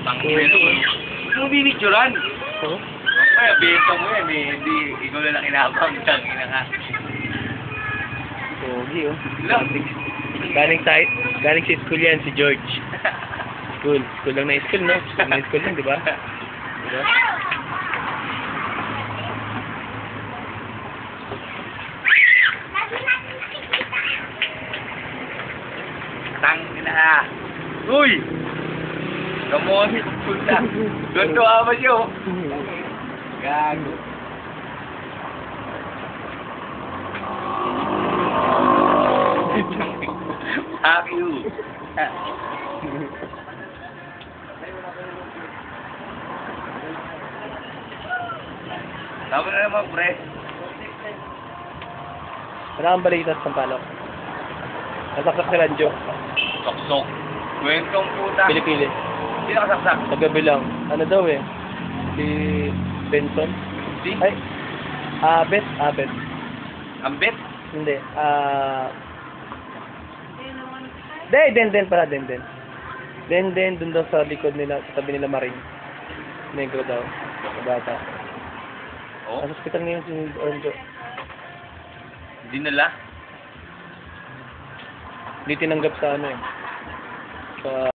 Tangina naman. Huwag mo binidyoran. Oo. Kaya benta mo yan eh. Hindi, ikaw na lang inabang. Tangina ka. Pogi, oh. Lang. Galing sa school yan, si George. School lang na school, no? School na school lang, di ba? Diba? Tangina. Uy! Kamonit. Punta. Ganto ama siyo. Gago. Fuck you. Tama na naman, pre. Wala kang balita sa Sampaloc. Nasaksak si Ranjo. Sok-sok. Kwentong puta. Pili-pili. Sino kasaksak? Sa gabi lang. Ano daw eh? Si Benson? Si? Ay, Abet. Ambet? Hindi. Den pala, Den. Den, dun daw sa likod nila, sa tabi nila Maring. Negro daw. Sa bata. Oh? Sa hospital ngayon si Ranjo. Dinala? Hindi tinanggap sa ano eh. Sa